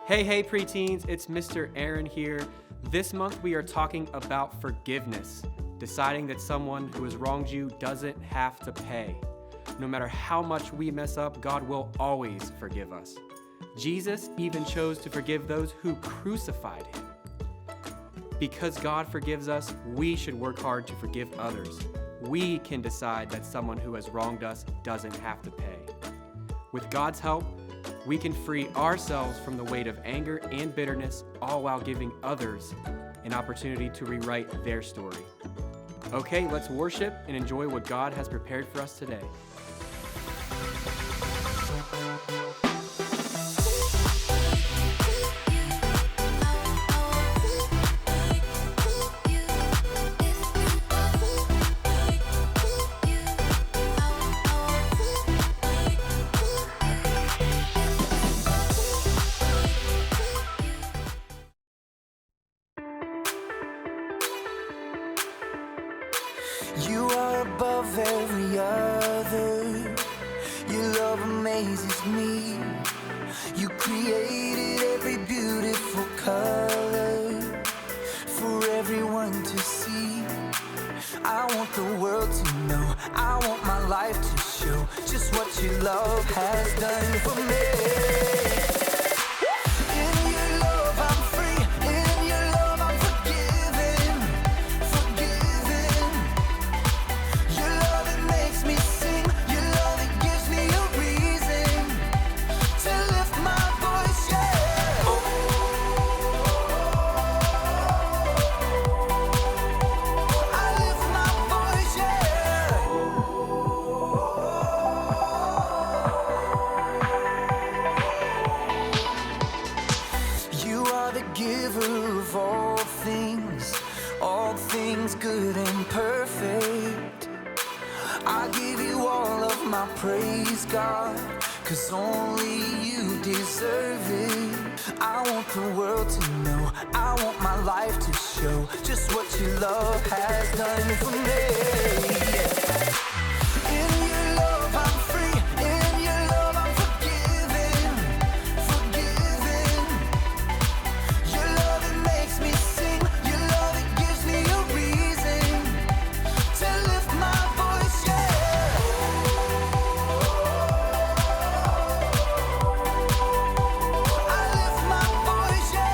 Hey preteens, it's Mr. Aaron here. This month we are talking about forgiveness, deciding that someone who has wronged you doesn't have to pay. No matter how much we mess up, God will always forgive us. Jesus even chose to forgive those who crucified him. Because God forgives us, we should work hard to forgive others. We can decide that someone who has wronged us doesn't have to pay. With God's help, we can free ourselves from the weight of anger and bitterness, all while giving others an opportunity to rewrite their story. Okay, let's worship and enjoy what God has prepared for us today. You are above every other. Your love amazes me. You created every beautiful color for everyone to see. I want the world to know, I want my life to show just what your love has done for me. Giver of all things good and perfect. I give you all of my praise, God, 'cause only you deserve it. I want the world to know, I want my life to show just what your love has done for me. In your love I'm free, in your love I'm forgiven. Your love, it makes me sing. Your love, it gives me a reason to lift my voice, yeah. I lift my voice, yeah.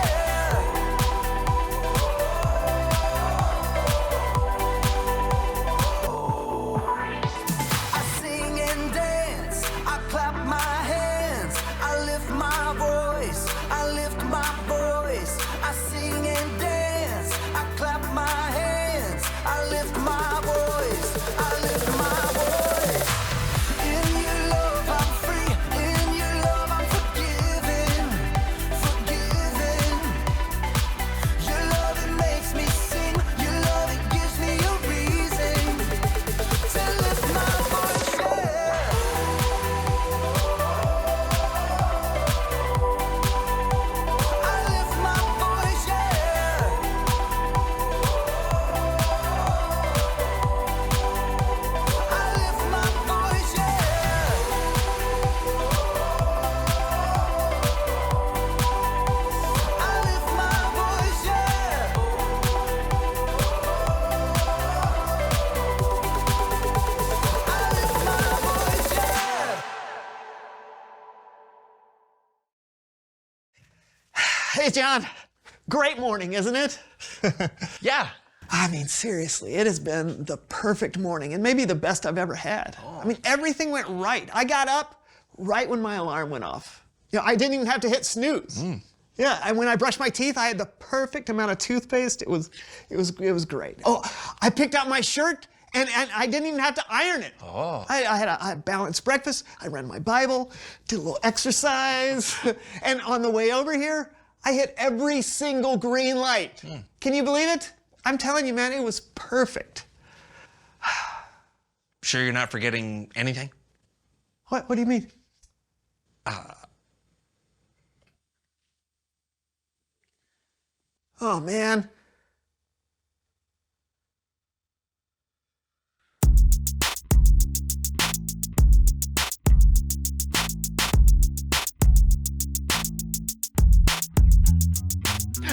I sing and dance, I clap my hands, I lift my voice, I lift my voice. I sing and dance, I clap my hands, I lift my voice, I lift my voice. In your love I'm free, in your love I'm forgiven. Your love, it makes me sing, your love, it gives me a reason to lift my voice, yeah. I lift my voice, yeah. I lift my voice, yeah. I lift my voice, yeah. I lift my voice, yeah. Hey, John. Great morning, isn't it? Yeah. I mean, seriously, it has been the perfect morning and maybe the best I've ever had. I mean, everything went right. I got up right when my alarm went off. You know, I didn't even have to hit snooze. Yeah, and when I brushed my teeth, I had the perfect amount of toothpaste. It was great. Oh, I picked out my shirt and I didn't even have to iron it. Oh. I had a balanced breakfast. I read my Bible, did a little exercise, and on the way over here, I hit every single green light. Can you believe it? I'm telling you, man, it was perfect. Sure you're not forgetting anything? What do you mean? Oh, man.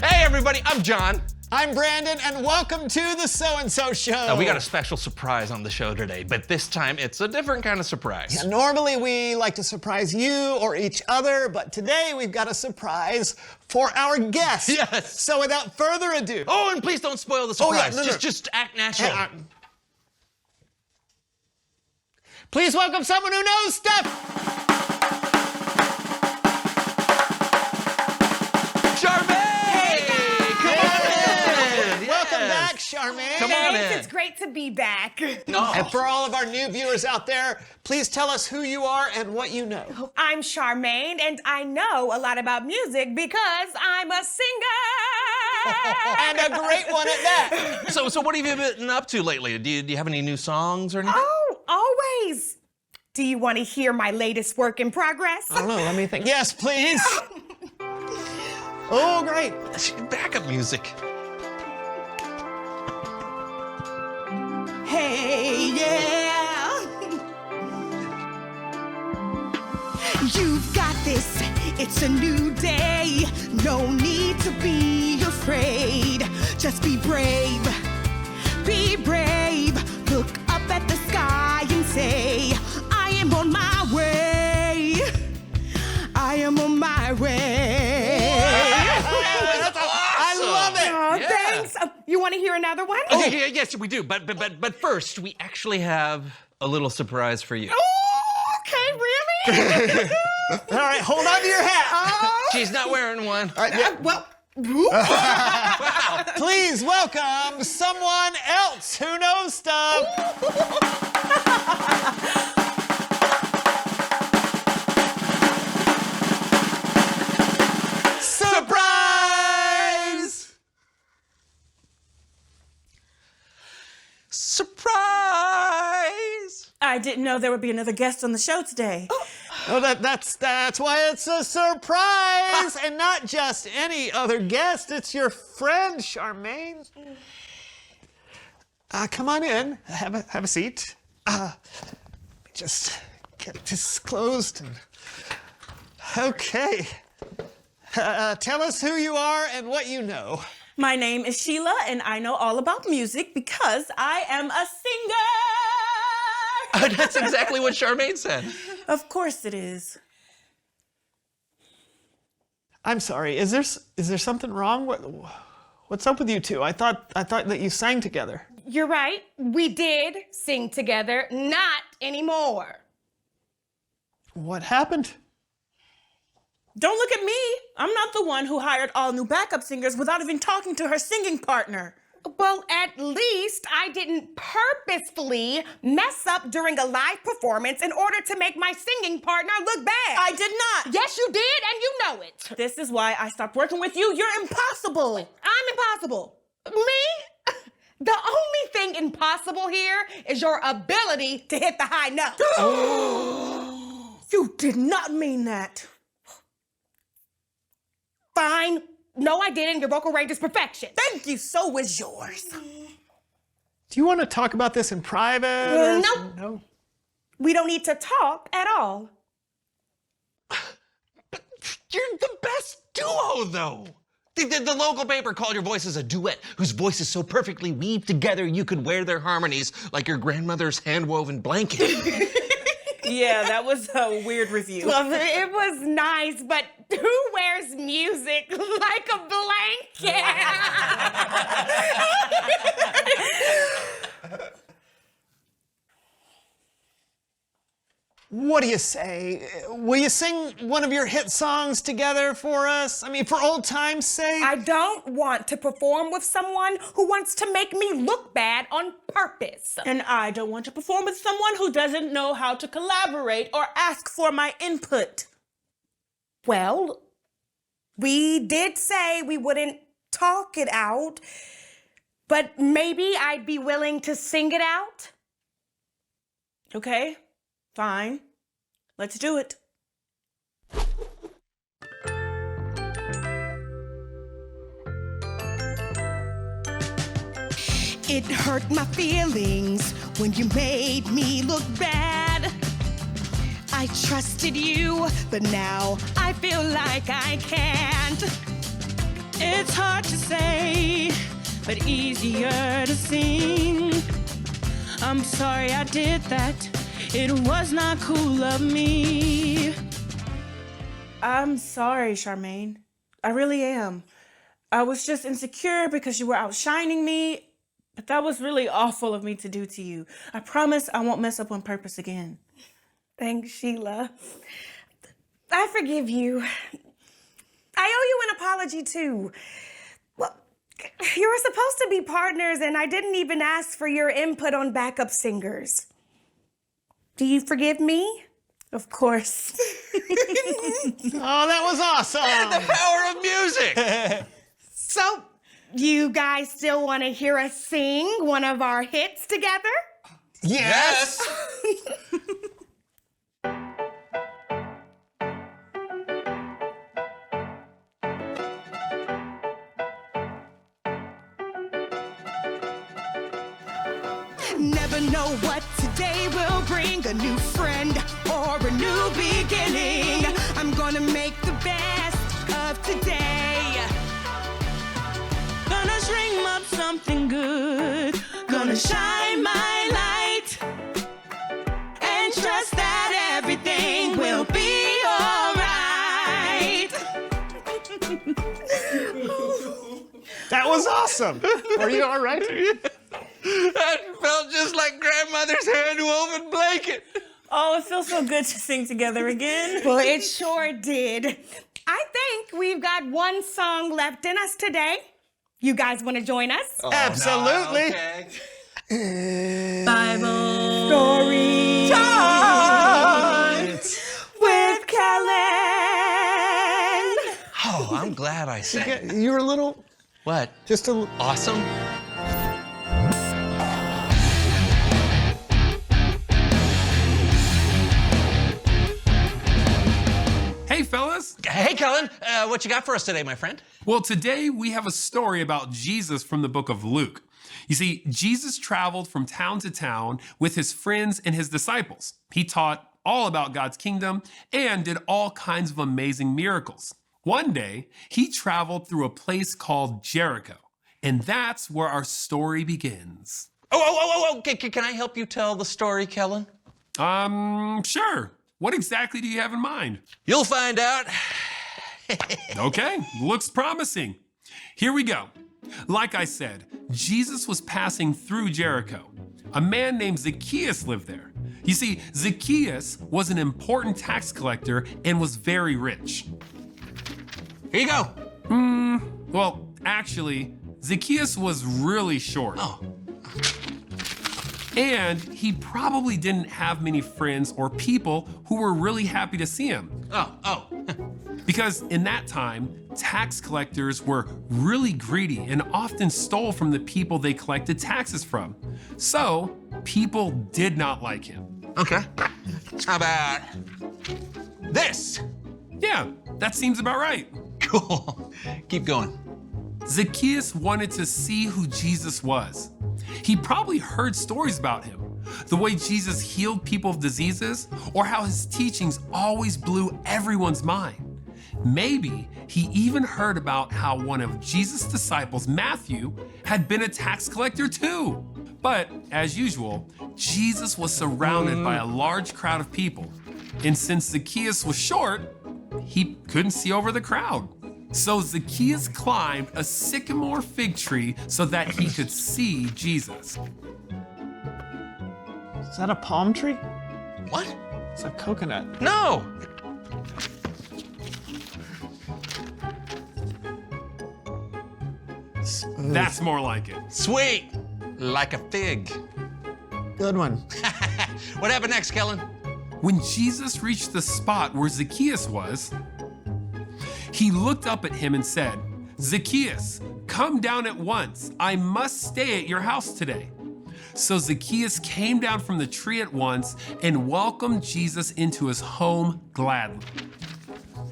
Hey, everybody, I'm John. I'm Brandon, and welcome to the So-and-So Show. We got a special surprise on the show today, but this time it's a different kind of surprise. Yeah, normally we like to surprise you or each other, but today we've got a surprise for our guests. Yes. So without further ado. Oh, and please don't spoil the surprise. no. Just act natural. Please welcome someone who knows stuff. Charmaine. Come on in. It's great to be back. And for all of our new viewers out there, please tell us who you are and what you know. I'm Charmaine, and I know a lot about music because I'm a singer. And a great one at that. So what have you been up to lately? Do you have any new songs or anything? Oh, always. Do you want to hear my latest work in progress? I don't know, let me think. Yes, please. Oh, great. Backup music. Hey, yeah. You've got this. It's a new day. No need to be afraid. Just be brave. Be brave. Look up at the sky and say, I am on my way. I am on my way. That's awesome. I love it. Oh, Yeah. thanks. You want to hear another one? Okay, yes, we do. But first, we actually have a little surprise for you. Oh, okay, really? All right, hold on to your hat. Oh. She's not wearing one. All right, yeah. Well, Please welcome someone else who knows stuff. Surprise! Surprise! I didn't know there would be another guest on the show today. Oh, that's why it's a surprise, and not just any other guest. It's your friend, Charmaine. Come on in. Have a seat. Let me just get this closed. Okay. Tell us who you are and what you know. My name is Sheila, and I know all about music because I am a singer. That's exactly what Charmaine said. Of course it is. I'm sorry. Is there something wrong? What's up with you two? I thought that you sang together. You're right. We did sing together. Not anymore. What happened? Don't look at me. I'm not the one who hired all new backup singers without even talking to her singing partner. Well, at least I didn't purposefully mess up during a live performance in order to make my singing partner look bad. I did not. Yes, you did, and you know it. This is why I stopped working with you. You're impossible. I'm impossible. Me? The only thing impossible here is your ability to hit the high note. You did not mean that. Fine. No, I didn't. Your vocal range is perfection. Thank you. So is yours. Do you want to talk about this in private? Nope. No. We don't need to talk at all. But you're the best duo, though. The local paper called your voices a duet whose voices so perfectly weave together you could wear their harmonies like your grandmother's hand-woven blanket. Yeah, that was a weird review. Well, it was nice, but who wears music like a blanket? What do you say? Will you sing one of your hit songs together for us? I mean, for old time's sake? I don't want to perform with someone who wants to make me look bad on purpose. And I don't want to perform with someone who doesn't know how to collaborate or ask for my input. Well, we did say we wouldn't talk it out, but maybe I'd be willing to sing it out. Okay, fine. Let's do it. It hurt my feelings when you made me look bad. I trusted you, but now I feel like I can't. It's hard to say, but easier to sing. I'm sorry I did that. It was not cool of me. I'm sorry, Charmaine. I really am. I was just insecure because you were outshining me, but that was really awful of me to do to you. I promise I won't mess up on purpose again. Thanks, Sheila. I forgive you. I owe you an apology, too. Well, you were supposed to be partners, and I didn't even ask for your input on backup singers. Do you forgive me? Of course. Oh, that was awesome. The power of music. So, you guys still want to hear us sing one of our hits together? Yes. Never know what today will bring, a new friend or a new beginning. I'm gonna make the best of today. Gonna dream up something good. Gonna shine my light and trust that everything will be alright. That was awesome. Are you all right? That felt just like grandmother's hand-woven blanket. Oh, it feels so good to sing together again. Well, it sure did. I think we've got one song left in us today. You guys want to join us? Absolutely. Okay. Bible story time with Kellen. Oh, I'm glad I sang. You were a little, What? just a Awesome? Hey, fellas. Hey, Kellen. What you got for us today, my friend? Well, today we have a story about Jesus from the book of Luke. You see, Jesus traveled from town to town with his friends and his disciples. He taught all about God's kingdom and did all kinds of amazing miracles. One day, he traveled through a place called Jericho, and that's where our story begins. Oh. Can I help you tell the story, Kellen? Sure. What exactly do you have in mind? You'll find out. Okay, looks promising. Here we go. Like I said, Jesus was passing through Jericho. A man named Zacchaeus lived there. You see, Zacchaeus was an important tax collector and was very rich. Here you go. Well, actually, Zacchaeus was really short. Oh. And he probably didn't have many friends or people who were really happy to see him. Oh. Because in that time, tax collectors were really greedy and often stole from the people they collected taxes from. So, people did not like him. Okay. How about this? Yeah, that seems about right. Cool. Keep going. Zacchaeus wanted to see who Jesus was. He probably heard stories about him, the way Jesus healed people of diseases, or how his teachings always blew everyone's mind. Maybe he even heard about how one of Jesus' disciples, Matthew, had been a tax collector too. But as usual, Jesus was surrounded by a large crowd of people. And since Zacchaeus was short, he couldn't see over the crowd. So Zacchaeus climbed a sycamore fig tree so that he could see Jesus. Is that a palm tree? What? It's a coconut. No. That's more like it. Sweet. Like a fig. Good one. What happened next, Kellen? When Jesus reached the spot where Zacchaeus was, he looked up at him and said, "Zacchaeus, come down at once. I must stay at your house today." So Zacchaeus came down from the tree at once and welcomed Jesus into his home gladly.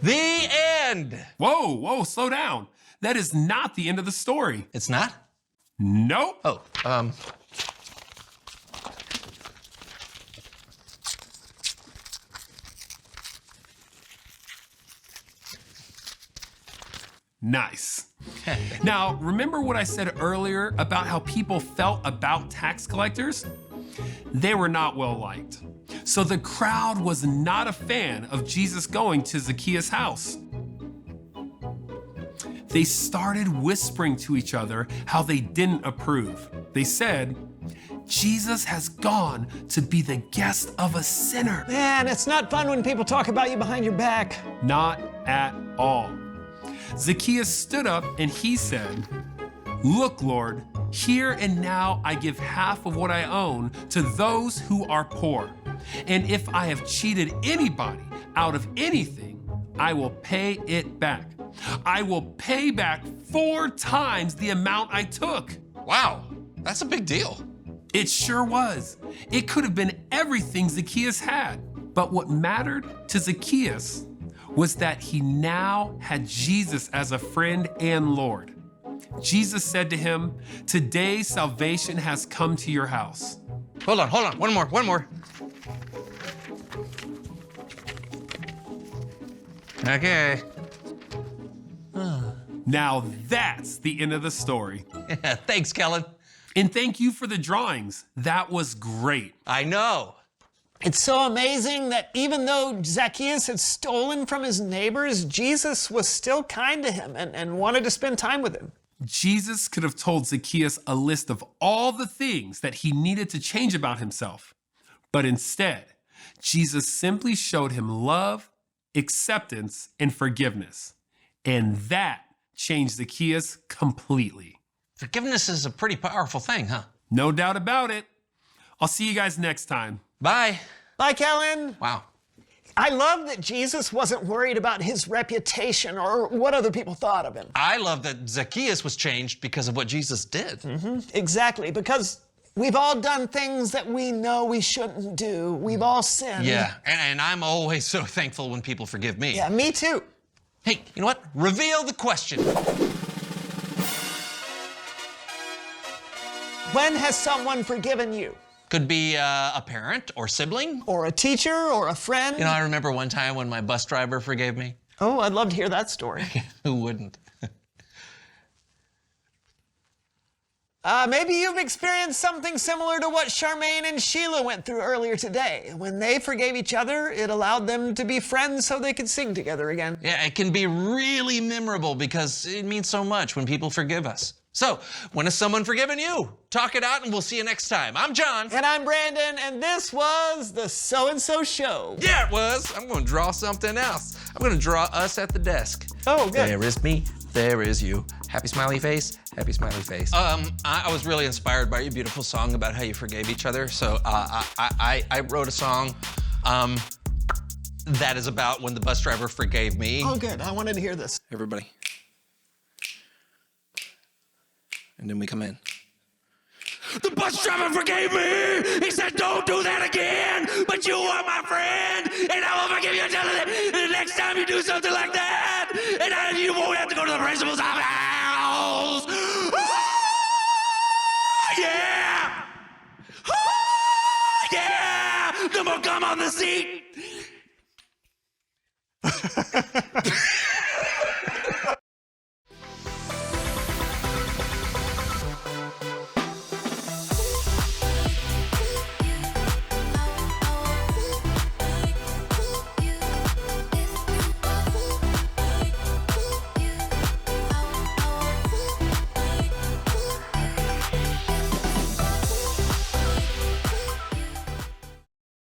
The end. Whoa, slow down. That is not the end of the story. It's not? Nope. Oh, Nice. Now, remember what I said earlier about how people felt about tax collectors? They were not well liked. So the crowd was not a fan of Jesus going to Zacchaeus' house. They started whispering to each other how they didn't approve. They said, Jesus has gone to be the guest of a sinner. Man, it's not fun when people talk about you behind your back. Not at all. Zacchaeus stood up and he said, Look, Lord, here and now I give half of what I own to those who are poor. And if I have cheated anybody out of anything, I will pay it back. I will pay back 4 times the amount I took. Wow, that's a big deal. It sure was. It could have been everything Zacchaeus had. But what mattered to Zacchaeus was that he now had Jesus as a friend and Lord. Jesus said to him, Today salvation has come to your house. Hold on. One more. Okay. Now that's the end of the story. Thanks, Kellen. And thank you for the drawings. That was great. I know. It's so amazing that even though Zacchaeus had stolen from his neighbors, Jesus was still kind to him and wanted to spend time with him. Jesus could have told Zacchaeus a list of all the things that he needed to change about himself. But instead, Jesus simply showed him love, acceptance, and forgiveness. And that changed Zacchaeus completely. Forgiveness is a pretty powerful thing, huh? No doubt about it. I'll see you guys next time. Bye. Bye, Kellen. Wow. I love that Jesus wasn't worried about his reputation or what other people thought of him. I love that Zacchaeus was changed because of what Jesus did. Exactly, because we've all done things that we know we shouldn't do. We've all sinned. Yeah, and I'm always so thankful when people forgive me. Yeah, me too. Hey, you know what? Reveal the question. When has someone forgiven you? Could be a parent or sibling. Or a teacher or a friend? You know, I remember one time when my bus driver forgave me. Oh, I'd love to hear that story. Who wouldn't? Maybe you've experienced something similar to what Charmaine and Sheila went through earlier today. When they forgave each other, it allowed them to be friends so they could sing together again. Yeah, it can be really memorable because it means so much when people forgive us. So, when has someone forgiven you? Talk it out and we'll see you next time. I'm John. And I'm Brandon, and this was the So-and-So Show. Yeah, it was. I'm going to draw something else. I'm going to draw us at the desk. Oh, good. There is me. There is you. Happy smiley face. Happy smiley face. I was really inspired by your beautiful song about how you forgave each other. So I wrote a song that is about when the bus driver forgave me. Oh, good. I wanted to hear this. Everybody. And then we come in. The bus driver forgave me. He said, don't do that again. But you are my friend. And I will forgive you until the next time you do something like that. And you won't have to go to the principal's house. Yeah. Yeah. No more gum on the seat.